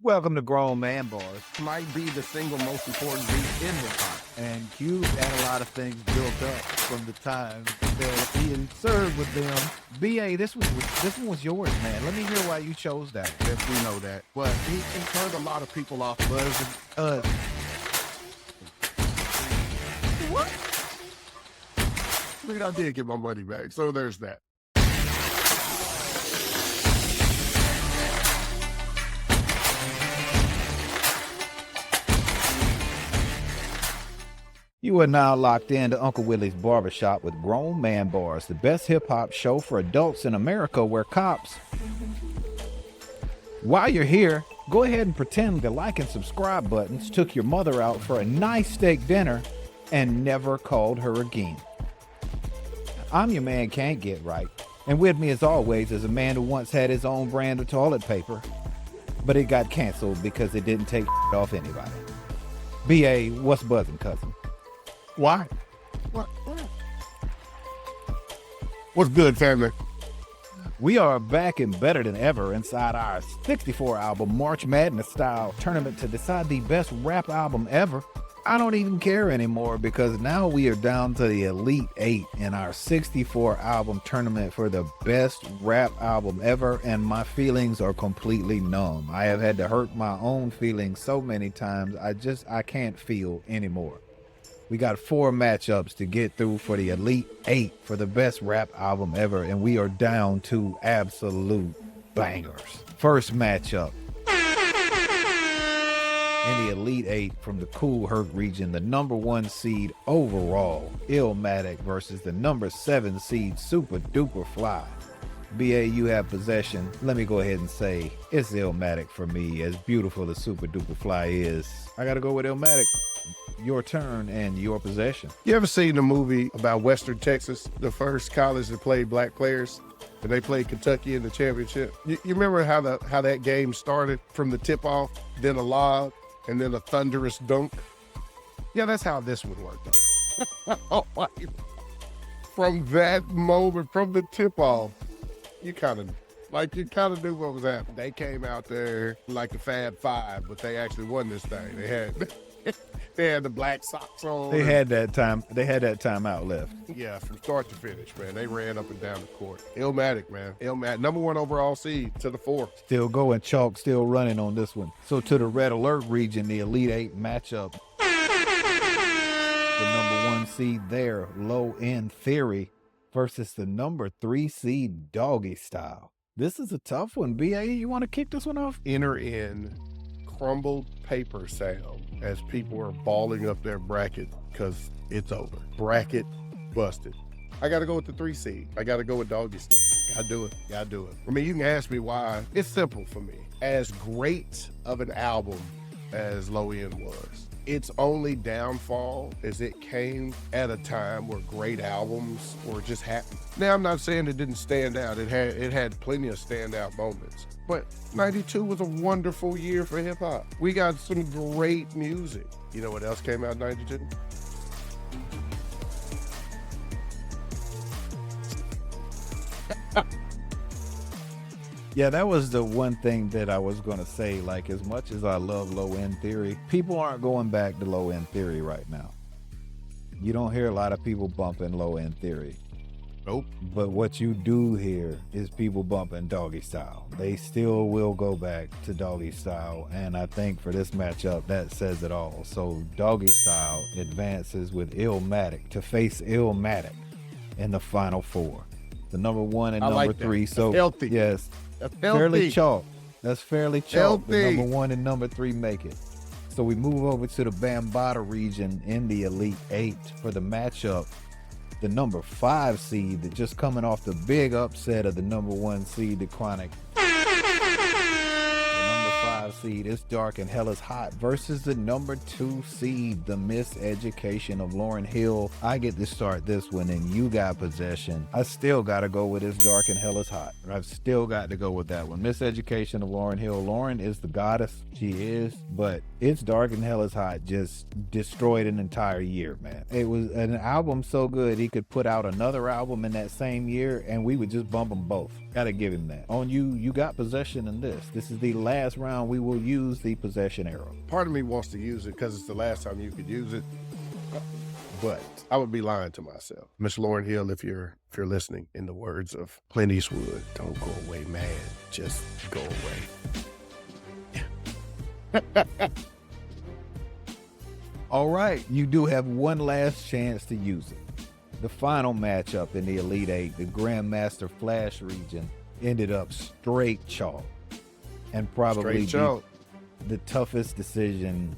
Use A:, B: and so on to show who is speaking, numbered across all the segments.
A: Welcome to Grown Man Bars.
B: Might be the single most important beat in hip-hop.
A: And Q had a lot of things built up from the time that he had served with them. B.A., this one was yours, man. Let me hear why you chose that.
B: Yes, we know that. But he turned a lot of people off. What? I mean, I did get my money back, so there's that.
A: You are now locked in to Uncle Willie's Barbershop with Grown Man Bars, the best hip-hop show for adults in America where cops... While you're here, go ahead and pretend the like and subscribe buttons took your mother out for a nice steak dinner and never called her again. I'm your man Can't Get Right, and with me as always is a man who once had his own brand of toilet paper, but it got canceled because it didn't take off anybody. B.A., what's buzzing, cousin?
B: Why? What? What's good, family?
A: We are back and better than ever inside our 64 album March Madness style tournament to decide the best rap album ever. I don't even care anymore because now we are down to the Elite 8 in our 64 album tournament for the best rap album ever, and my feelings are completely numb. I have had to hurt my own feelings so many times, I can't feel anymore. We got 4 matchups to get through for the Elite 8 for the best rap album ever, and we are down to absolute bangers. First matchup. In the Elite 8 from the Kool Herc region, the number 1 seed overall, Illmatic versus the number 7 seed Supa Dupa Fly. B.A., you have possession. Let me go ahead and say it's Illmatic for me. As beautiful as Supa Dupa Fly is, I gotta go with Illmatic. Your turn and your possession.
B: You ever seen the movie about Western Texas, the first college that played black players, and they played Kentucky in the championship? You remember how that game started from the tip-off, then a lob, and then a thunderous dunk? Yeah, that's how this would work. From that moment, from the tip-off, you kind of knew what was happening. They came out there like the Fab Five, but they actually won this thing. They had the black socks on.
A: They had that time out left.
B: Yeah, from start to finish, man. They ran up and down the court. Illmatic, man. Illmatic, number 1 overall seed to the 4.
A: Still going, chalk, still running on this one. So to the Red Alert region, the Elite 8 matchup. The number 1 seed there, Low End Theory, versus the number 3 seed Doggystyle. This is a tough one. B.A., you want to kick this one off?
B: Enter in crumbled paper sound as people are balling up their bracket because it's over. Bracket busted. I got to go with the 3 seed. I got to go with Doggystyle. Gotta do it. I mean, you can ask me why. It's simple for me. As great of an album as Low End was, its only downfall is it came at a time where great albums were just happening. Now, I'm not saying it didn't stand out. It had plenty of standout moments. But 92 was a wonderful year for hip hop. We got some great music. You know what else came out in 92?
A: Yeah, that was the one thing that I was going to say. Like, as much as I love Low End Theory, people aren't going back to Low End Theory right now. You don't hear a lot of people bumping Low End Theory.
B: Nope.
A: But what you do hear is people bumping Doggystyle. They still will go back to Doggystyle, and I think for this matchup, that says it all. So Doggystyle advances with Illmatic to face Illmatic in the final 4. The number 1 and number 3.
B: That's
A: so
B: healthy.
A: Yes,
B: That's
A: fairly
B: healthy.
A: chalk. That's fairly chalk. The
B: Healthy.
A: number 1 and number 3 make it. So we move over to the Bamba region in the Elite 8 for the matchup. The number 5 seed that just coming off the big upset of the number 1 seed, the Chronic. The number 5 seed, It's Dark and Hell is Hot, versus the number 2 seed, the Miseducation of Lauryn Hill. I get to start this one and you got possession. I still got to go with It's Dark and Hell is Hot. I've still got to go with that one. Miseducation of Lauryn Hill. Lauryn is the goddess. She is. But It's Dark and Hell is Hot just destroyed an entire year, man. It was an album so good he could put out another album in that same year and we would just bump them both. Gotta give him that. On you got possession in this. This is the last round we will will use the possession arrow.
B: Part of me wants to use it because it's the last time you could use it, but I would be lying to myself. Miss Lauryn Hill, if you're listening, in the words of Clint Eastwood, don't go away mad, just go away.
A: All right, you do have one last chance to use it. The final matchup in the Elite Eight, the Grandmaster Flash region, ended up straight chalk, and probably the toughest decision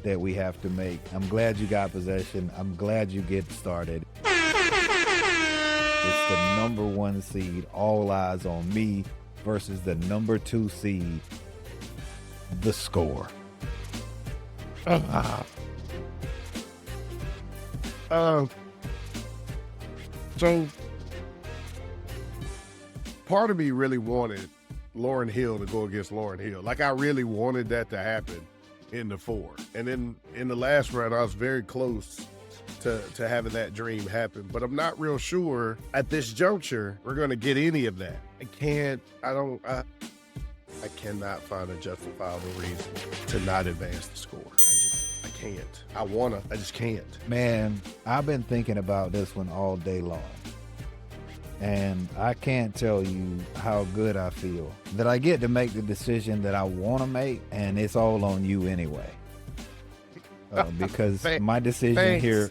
A: that we have to make. I'm glad you got possession. I'm glad you get started. It's the #1 seed, All Eyez on Me, versus the #2 seed, The Score.
B: So part of me really wanted Lauryn Hill to go against Lauryn Hill. Like, I really wanted that to happen in the 4. And then in the last round, I was very close to having that dream happen. But I'm not real sure at this juncture we're going to get any of that. I cannot find a justifiable reason to not advance the score. I can't. I just can't.
A: Man, I've been thinking about this one all day long. And I can't tell you how good I feel that I get to make the decision that I want to make, and it's all on you anyway. Because my decision here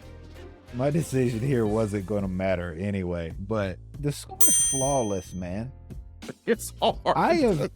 A: wasn't going to matter anyway. But the score is flawless, man.
B: It's hard.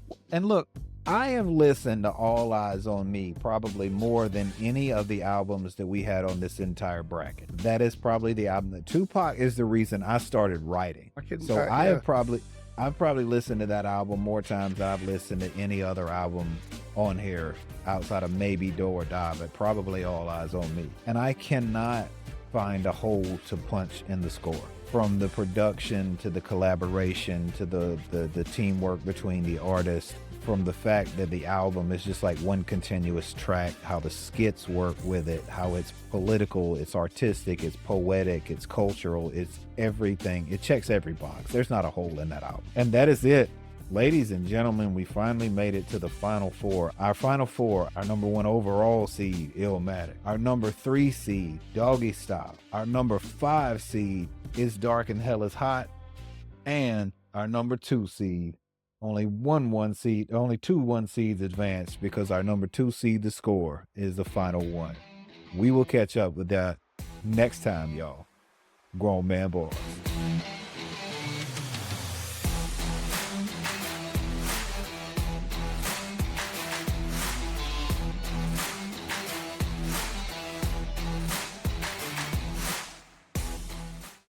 A: I have listened to All Eyez on Me probably more than any of the albums that we had on this entire bracket. That is probably the album that Tupac is the reason I started writing. I've probably listened to that album more times than I've listened to any other album on here outside of maybe Do or Die, but probably All Eyez on Me. And I cannot find a hole to punch in the score. From the production to the collaboration to the teamwork between the artists, from the fact that the album is just like one continuous track, how the skits work with it, how it's political, it's artistic, it's poetic, it's cultural, it's everything. It checks every box. There's not a hole in that album. And that is it. Ladies and gentlemen, we finally made it to the final 4. Our final 4, our #1 overall seed, Illmatic. Our #3 seed, Doggystyle. Our #5 seed, It's Dark and Hell is Hot. And our #2 seed, only two 1 seeds advanced because our #2 seed, The Score, is the final one. We will catch up with that next time, y'all. Grown Man Boys.